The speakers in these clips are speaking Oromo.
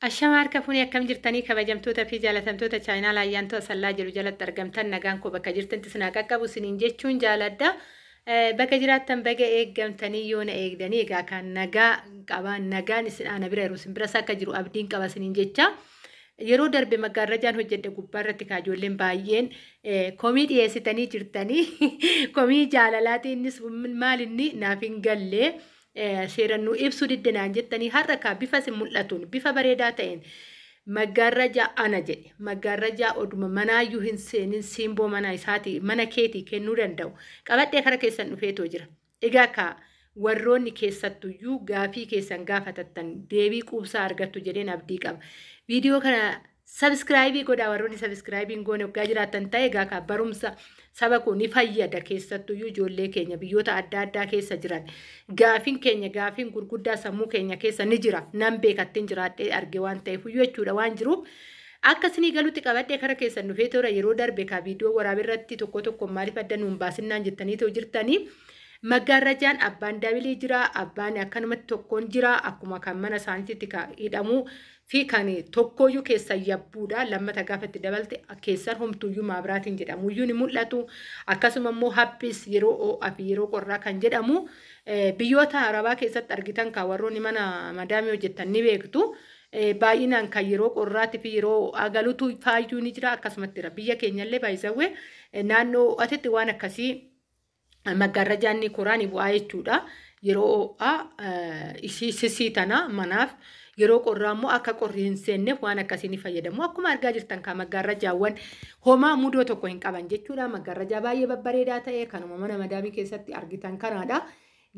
Ashamaar kafuuni akkam jirtanii kabajamtoota fi jaalatamtoota chaayinaa laayyaantu asallaa jiru jalatti argamtan nagaan koo bakka jirtantti sinaa qaqqabu siniin jechuun jaaladha. Bakka jiraattan baga eeggamtanii yoo na eegdanii egaa kan nagaa qabaan nagaan isin ana bira yeroo isin biras akka jiru abdiin qaba siniin jecha. Yeroo darbe maggaarrajaan hojjedhe gubbaarratti kaajoolleen baay'een komii dhiyeessitanii jirtanii komii jaalalaatiinis maal inni naaf hin gallee. Seerannuu ibsu diddenaan jettanii har'a kaa bifa si mul'atuun bifa bareedaa ta'een maggaarrajaa ana jedhe maggaarrajaa oduma manaayyuu hin seenin siimboo mana isaati mana keetii kennuu danda'u qabadhee kara keessan dhufeetoo jira. Egaa kaa warroonni keessattuyyuu gaafii keessan gaafatattan deebii quubsaa argattu jedheen abdii qaba. Viidiyoo kana sabskraayibii godhaa warroonni sabskraayibiin goone waggaa jiraattan ta'e egaa kaa barumsa saba kun ni fayyada keessattuyyuu ijoollee keenya biyyoota adda addaa keessa jiran gaafiin keenya gaafiin gurguddaa sammuu keenya keessa ni jira nan beekattiin jiraadhee arge waan ta'eef jechuudha waan jiruuf akkasii galuutti qabadhee kara keessan dhufee tura yeroo darbe kaa viidiyoo waraabirratti tokko maaliif adda nuun baasinaan jettanii jirtanii maggaarrajaan abbaan daabilii jira abbaan akkanumatti tokkoon jira akkuma kan mana isaaniitti hidhamuu fi kan tokkoyyuu keessan yabbuudha lammata gaafatti dabalte keessan homtuyyuu maabiraatiin jedhamuyyuu ni mul'atu akkasuma immoo habbis yeroo ho'aa fi yeroo qorraa kan jedhamu biyyoota arabaa keessatti argitan kan warroonni mana madaamii hojjettan ni beektu. Baay'inaan kan yeroo qorraatti fi yeroo agalutu faayyuu ni jira akkasumatti biyya keenyallee baay'isawwee naannoo atitti waan akkasii maggaarrajaan ni koraani bu'aa jechuudha. Yeroo isii tana manaaf yeroo qorraa immoo akka qorri hin seenneef waan akkasii ni fayyadamu. Akkuma argaa jirtan kan maggaarrajaawwan homaa mudoo tokko hin qaban jechuudha. Maggaarrajaa baay'ee babbareedaa ta'e kanuma mana madaamii keessatti argitan kanaadha.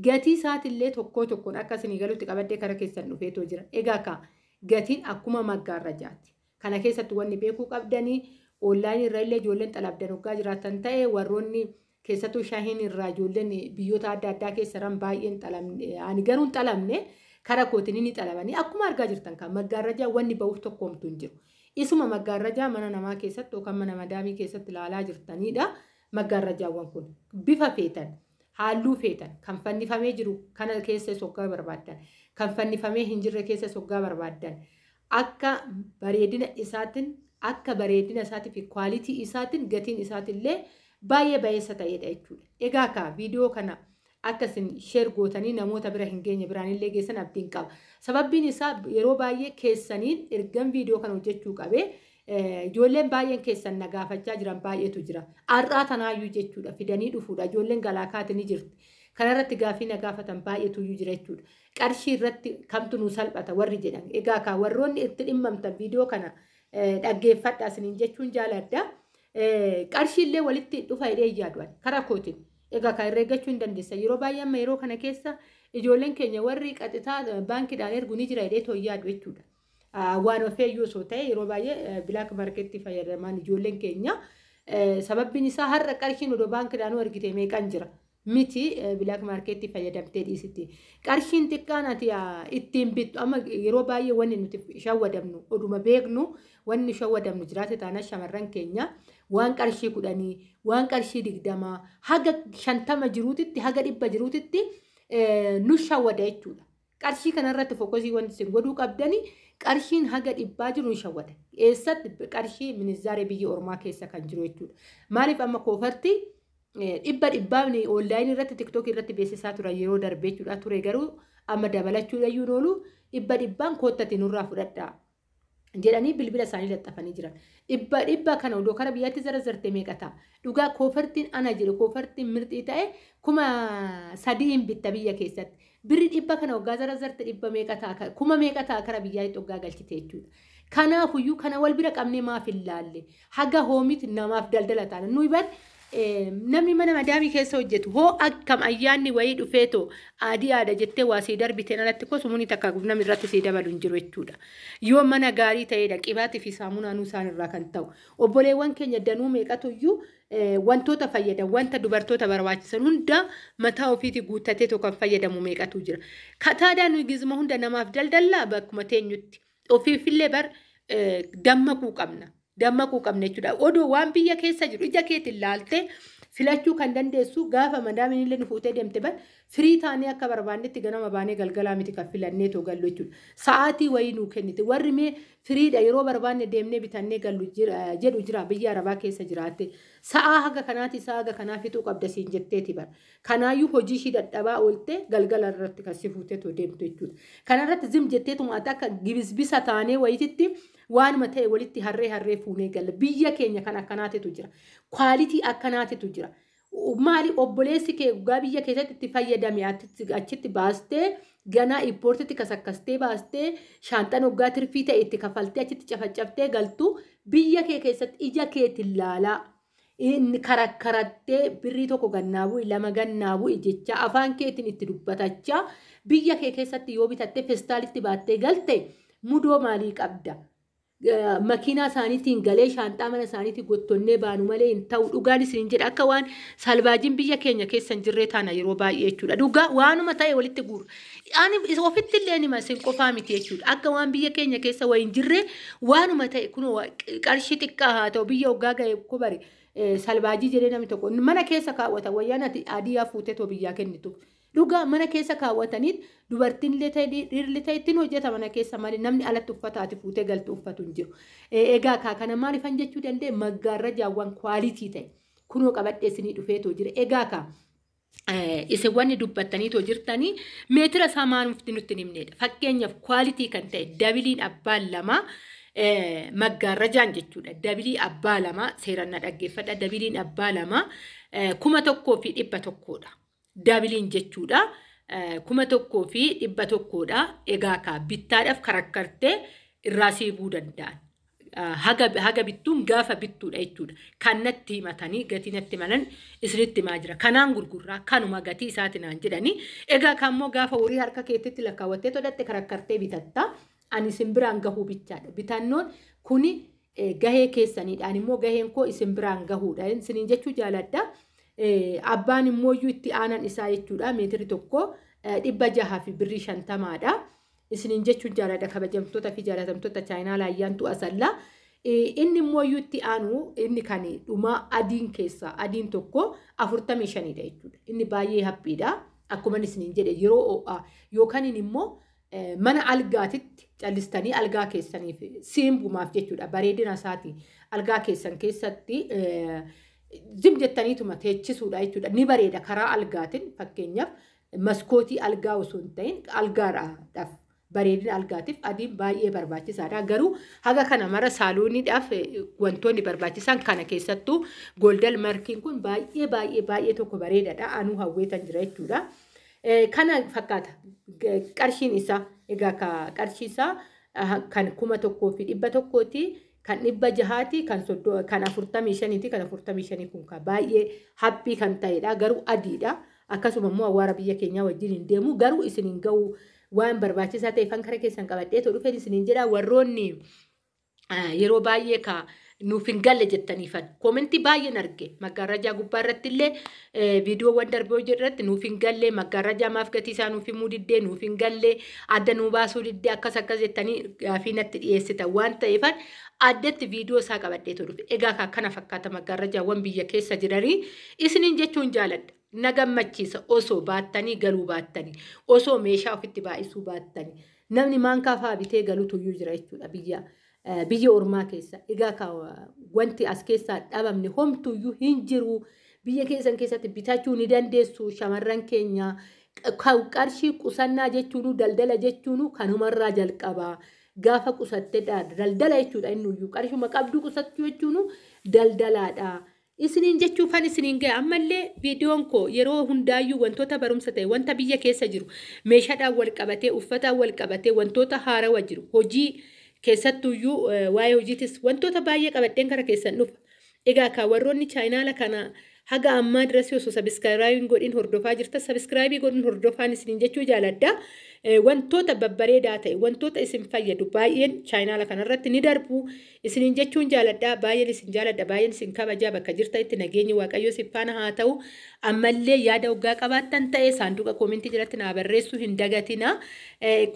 Gatii isaatiillee tokkoon akkasii galuutti qabadhee kara keessan dhufeetoo jira. Egaa kaa gatiin akkuma maggaarrajaati. Kana keessatti wanni beekuu qabdanii onlaayinii irra illee ijoolleen xalabdan waggaa jiraatan ta'e warroonni keessattuu shaahiin irraa ijoolleen biyyoota adda addaa keessan baay'een xalamne ani garuu hin xalamne kara kootiin ni xalamanii akkuma argaa jirtan kan maggaarrajaa wanni ba'uuf tokkoomtu hin jiru. Isuma maggaarrajaa mana namaa keessatti yookaan mana madaamii keessatti ilaalaa jirtanidha. Maggaarrajaawwan kun bifa feetan halluu feetan kan fannifamee jiru kana keessa soggaa barbaaddan kan fannifamee hin jirre keessa soggaa barbaaddan akka bareedina isaatiin fi kwaalitii isaatiin gatiin isaatillee baay'ee baay'eessa ta'edha jechuudha. Egaa kaa viidiyoo kana akkasin sheer gootanii namoota bira hin geenye biraanillee geessan abdiin qaba. Sababbiin isaa yeroo baay'ee keessaniin ergan viidiyoo kana hojjechuu qabee ijoolleen baay'een keessan na gaafachaa jiran baay'eetu jira. Har'aa tanaayyuu jechuudha fidanii dhufuudha. Ijoolleen galaakaati ni jirti. Kanarratti gaafii na gaafatan baay'eetu jira jechuudha. Qarshii irratti kamtu nu salphata warri jedhan. Egaa kaa warroonni itti dhimmamtan viidiyoo kana dhaggeeffadhaa isiniin jechuun jaaladha. Qarshiillee walitti dhufa hidhee yaadu'an karaa kootiin egaa kan herreeggachuu hin dandeessa yeroo baay'ee amma yeroo kana keessa ijoolleen keenya warri qaxitaa baankiidhaan ergu ni jira hidhee too'ii yaadu jechuudha. Waan ofeeyyuu osoo ta'e yeroo baay'ee bilaak maarkeetti fayyadaman ijoolleen keenya sababbiin isaa har'a qarshiin odoo baankiidhaan ergite meeqan jira miti bilaak maarkeetti fayyadamtee dhiisitti qarshiin xiqqaan ati ittiin bittu amma yeroo baay'ee wanni nuti shawwadamnu oduma beeknu wanni shawwadamnu jiraate taana shamarran keenya waan qarshii 10 waan qarshii 20 haga 50 jiruutitti haga 100 jiruutitti nu shawwada jechuudha. Qarshii kanarratti fokusii wanti isin godhuu qabdanii qarshiin haga 100 jiru shawwada. Eessatti qarshii minizaaree biyya ormaa keessa kan jiru jechuudha. Maaliif amma koofartii dhibbaani onlaayinii irratti tiktookii irratti beeksisaa turan yeroo darbee jechuudha ture garuu amma dabalachuudha iyyuu noolu dhibbaan koottatti nurraa fudhadhaa jedhanii bilbila isaanii laxxafanii jiran. Dhibba kana odoo kara biyyaatti zarazarte meeqa ta'a? Dhugaa koofartiin ana jedhu koofartiin mirxii ta'e 3,000 bitta biyya keessatti. Birri dhibba kana waggaa zarazarte dhibba meeqa ta'a? 1,000 meeqa ta'a kara biyyaatti waggaa galchite jechuudha. Kanaafuyyuu kana wal bira qabnee maaf hin laalle? Haga hoomiti namaaf daldala taana. Nuyi bar namni mana madaamii keessa hojjetu hoo akkam ayyaanni wayii dhufeetoo aada jettee waa sii darbiteen alatti kosumuni takka namni irratti sii dabalu hin jiru jechuudha. Yoo mana gaarii ta'edha qibaatii fi saamunaanuu isaan irraa kan ta'u. Obboleewwan keenya danuu meeqatuyyuu wantoota fayyadan wanta dubartoota barbaachisan hunda mataa ofiitii guuttatee tokko fayyadamu meeqatu jira. Kataadhaan nuyi gizma hunda namaaf daldallaa bakkuma teenyutti ofiifillee bar dammaquu qabna. Dammaquu qabna jechuudha. Odoo waan biyya keessa jiru ija keetiin laaltee filachuu kan dandeessu gaafa madaamiin illee nu fuutee deemte bar firii taanee akka barbaannetti ganama baanee galgalaa miti kaffilannee too gallu jechuudha. Sa'aatii wayii nuu kennite warri mee firiidha yeroo barbaanne deemnee bitannee gallu jedhu jira biyya arabaa keessa jiraatte. Sa'aa haga kanaati sa'a haga kanaa fixuu qabda siin jetteeti bara. Kanaayyuu hojii ishii dadhabaa oolte galgala irratti kan si fuutee too deemtu jechuudha. Kanarratti zim jetteetuma akka gibisbisa taanee wayititti waanuma ta'e walitti harree fuunee galla. Biyya keenya kan akkanaatitu jira. Kwaalitii akkanaatitu jira. Maali obboleessi kee dhugaa biyya keessatti itti fayyadame achitti baastee ganaa importitti kasakkastee baastee shaanxan hoggaa tirfii ta'e itti kafaltee achitti cafacaftee galtu biyya kee keessatti ija keetiin laalaa inni karakkarattee birrii tokko gannaabuu lama gannaabuu jecha afaan keetiin itti dubbatachaa biyya kee keessatti yoo bitattee feestaalitti baattee galte mudoo maalii qabda? Makiinaa isaaniitiin galee shaanxaa mana isaaniitiin gottonnee baanu malee hin ta'u dhugaan isin jedha akka waan salbaajiin biyya keenya keessa hin jirree taana yeroo baay'ee jechuudha. Dhugaa waanuma ta'e walitti guura. Ani ofitti illee nima isin qofaa miti jechuudha. Akka waan biyya keenya keessa wayi hin jirree waanuma ta'e kun qarshii xiqqaa haa ta'u biyya hoggaa ga'e kubare salbaajii jedhee namni tokko mana keessa kaawwata wayyaan ati adii hafuutee too biyyaa kennitu. Dhugaa mana keessa kaawwataniit dubartiin illee ta'e dhiirri ta'e ittiin hojjeta mana keessa malee namni alatti uffata ati fuutee galtu uffatu hin jiru. Egaa kana maalifan jechuu danda'e maggaarrajaawwan kwaalitii ta'e kunoo qabadhee isinii dhufeetoo jira. Egaa isin wanni dubbattaniitoo jirtanii meetira isaa maanuufti nutti himneedha. Fakkeenyaaf kwaalitii kan ta'e dabiliin abbaan lama maggaarrajaan jechuudha. Dabilii abbaa lama seeraan na dhaggeeffadha. Dabiliin abbaa lama 1,100 Dabiliin jechuudha. 1,100 egaa bittaadhaaf karakkartee irraa siibuu danda'an. Haga bittuun gaafa bittuudha jechuudha. Kan natti himatanii gatii natti himan isinitti himaa jira. Kanaan gurgurraa kanuma gatii isaatiin jedhanii. Egaa kammoo gaafa horii harka keetitti lakkaawwattee todhatte karakkartee bitatta. Ani isin biraan gahuu bichaadha. Bitannoon kuni gahee keessaniidhaan immoo gaheen koo isin biraan gahuudha. Isiniin jechuu jaaladha. Abbaan immoo itti aanan isaa jechuudha. Meetiri tokko 600 birrii 50dha. Isiniin jechuun jaaladha kabajamtoota fi jaalatamtoota chaayinaa laayyaantu asalla. Inni immoo itti aanu inni kan dhuma adiin keessa adiin tokko 45dha jechuudha. Inni baay'ee haphiidha. Akkuma isiniin jedhe yeroo yookaan immoo mana algaatitti callistanii algaa keessaniif siimbumaaf jechuudha. Bareedina isaati algaa keessan keessatti zim jettaniituma teechisuudha jechuudha. Ni bareeda karaa algaatiin fakkeenyaaf maskootii algaa osoo hin ta'in algaadhaaf bareedina algaatiif adiin baay'ee barbaachisaadha. Garuu haga kana mara saalooniidhaaf wantoonni barbaachisan kana keessattuu gooldal markiin kun baay'ee tokko bareedaadha. Anuu hawweetan jira jechuudha. Kana fakkaata qarshiin isaa egaa qarshii isaa kan 1,100 kan 600 kan 45 kan 45 kun baay'ee happii kan ta'edha. Garuu adiidha. Akkasuma immoo awwaara biyya keenyaa wajjin hin deemu. Garuu isin hin ga'u waan barbaachisaa ta'e fan kara keessan qabadhee too dhufeen isin hin jedha. Warroonni yeroo baay'ee nuuf hin galle jettaniifan koomentii baay'een arge maggaarrajaa gubbaa irratti illee viidiyoowwan darbee hojii irratti nuuf hin galle maggaarrajaa maaf gatii isaa nuuf himuu diddee nuuf hin galle adda nuu baasuu diddee akkas jettanii gaafii natti dhiyeessitan waan ta'eefan addatti viidiyoo isaa qabadhee too dhufe. Egaa kana fakkaata maggaarrajaawwan biyya keessa jiranii isiniin jechuun jaaladha. Na gammachiisa osoo baattanii galuu baattanii osoo meeshaa ofitti baay'isuu baattanii namni maankaa fa'aa bitee galuutu iyyuu jira jechuudha biyya ormaa keessa. Egaa wanti as keessaa dhabamne homtuyyuu hin jiru. Biyya keessan keessatti bitachuu ni dandeessu. Shamarran keenya qarshii qusannaa jechuun daldala jechuun kanumarraa jalqabaa. Gaafa qusattee daldala jechuudha innuyyuu qarshuma qabdu qusachuu jechuun daldalaadha. Isiniin jechuufan isiniin gahe ammallee viidiyoon koo yeroo hundaayyuu wantoota barumsa ta'e wanta biyya keessa jiru meeshaadhaan wal qabatee uffataan wal qabatee wantoota haarawaa jiru hojii keessattuyyuu waa'ee hojiitis wantoota baay'ee qabadheen gara keessan dhufa. Egaa warroonni chaayinaala kana haga ammaa dirasii osoo sabiskiraayibii godhin hordofaa jirta sabiskiraayibii godhin hordofaan isiniin jechuu jaaladha. Wantoota babbareedaa ta'e wantoota isin fayyadu baay'een chaayinaala kanarratti ni darbu. Isiniin jechuun jaaladha baay'een isin jaaladha baay'een isin kabajaa bakka jirtanitti nageenyi waaqayyoo siif faana haa ta'u. Ammallee yaada waggaa qabaattan ta'e saanduqa koomentii jalatti naa barreessuu hin dagatina.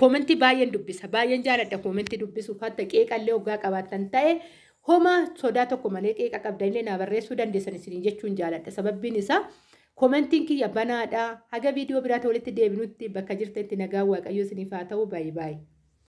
Koomentii baay'een dubbisa baay'een jaaladha koomentii dubbisuuf hatta qeeqallee waggaa qabaattan ta'e. Homa sodaa tokko malee qeeqa qabdanillee naa barreessuu dandeessan isiniin jechuun jaaladha. Sababbiin isaa Komentiin kiyya banaadha. Haga viidiyoo biraatti walitti deebinutti bakka jirtanitti nagaa waaqayyoo isiniif haa ta'u. Baay'ee baay'ee.